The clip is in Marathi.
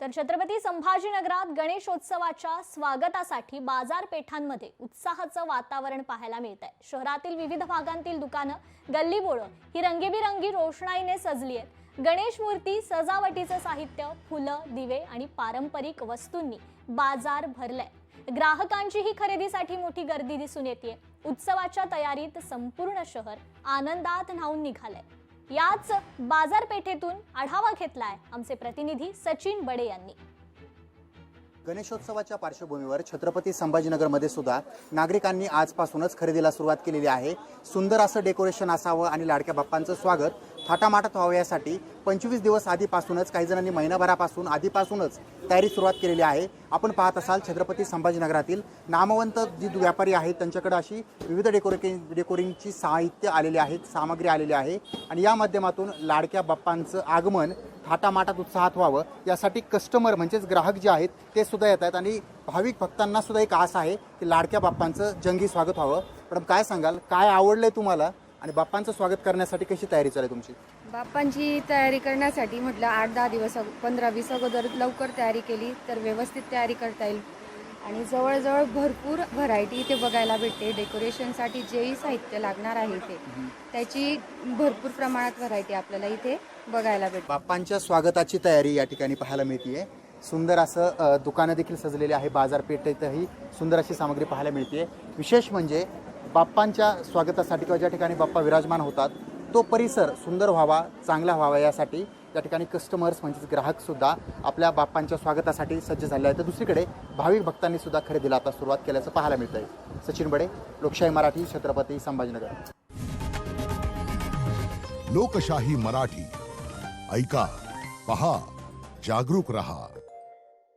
तर छत्रपती संभाजीनगरात गणेशोत्सवाच्या स्वागतासाठी बाजारपेठांमध्ये उत्साहाचं वातावरण पाहायला मिळतंय। शहरातील विविध भागांतील दुकानं, गल्लीबोळं ही रंगीबेरंगी रोषणाईने सजली आहेत। गणेश मूर्ती, सजावटीचं साहित्य, फुलं, दिवे आणि पारंपरिक वस्तूंनी बाजार भरलाय। ग्राहकांची ही खरेदीसाठी मोठी गर्दी दिसून येते। उत्सवाच्या तयारीत संपूर्ण शहर आनंदात न्हाऊन निघालंय। याच बाजारपेठेतून आढावा घेतलाय आमचे प्रतिनिधी सचिन बडे यांनी। गणेशोत्सवाच्या पार्श्वभूमीवर छत्रपती संभाजीनगरमध्ये सुद्धा नागरिकांनी आजपासूनच खरेदीला सुरुवात केलेली आहे। सुंदर असं डेकोरेशन असावं आणि लाडक्या बाप्पांचं स्वागत थाटामाटात व्हावं यासाठी 25 दिवस आधीपासूनच, काही जणांनी महिनाभरापासून आधीपासूनच तयारी सुरुवात केलेली आहे। आपण पाहत असाल छत्रपती संभाजीनगरातील नामवंत जी व्यापारी आहेत त्यांच्याकडे अशी विविध डेकोरिंगची साहित्य आलेले आहेत, सामग्री आलेली आहे आणि या माध्यमातून लाडक्या बाप्पांचं आगमन थाटामाटात उत्साहात व्हावं यासाठी कस्टमर म्हणजेच ग्राहक जे आहेत ते सुद्धा येत आहेत आणि भाविक भक्तांना सुद्धा एक आस आहे की लाडक्या बाप्पांचं जंगी स्वागत व्हावं। पण काय सांगाल, काय आवडलंय तुम्हाला आणि बाप्पांचं स्वागत करण्यासाठी कशी तयारी चालू आहे तुमची? बाप्पांची तयारी करण्यासाठी म्हटलं 8-10 दिवस 15-20 अगोदर लवकर तयारी केली तर व्यवस्थित तयारी करता येईल आणि जवळजवळ भरपूर व्हरायटी इथे बघायला भेटते। डेकोरेशनसाठी जेही साहित्य लागणार आहे इथे त्याची भरपूर प्रमाणात व्हरायटी आपल्याला इथे बघायला भेटते। बाप्पांच्या स्वागताची तयारी या ठिकाणी पाहायला मिळते। सुंदर असं दुकानं देखील सजलेली आहे। बाजारपेठेतही सुंदर अशी सामग्री पाहायला मिळते। विशेष म्हणजे बाप्पांच्या स्वागतासाठी किंवा ज्या ठिकाणी बाप्पा विराजमान होतात तो परिसर सुंदर व्हावा, चांगला व्हावा यासाठी या ठिकाणी कस्टमर्स म्हणजेच ग्राहक सुद्धा आपल्या बाप्पांच्या स्वागतासाठी सज्ज झाले आहेत। तर दुसरीकडे भाविक भक्तांनी सुद्धा खरेदीला आता सुरुवात केल्याचं पाहायला मिळतंय। सचिन बडे, लोकशाही मराठी, छत्रपती संभाजीनगर। लोकशाही मराठी, ऐका, पहा, जागरूक रहा।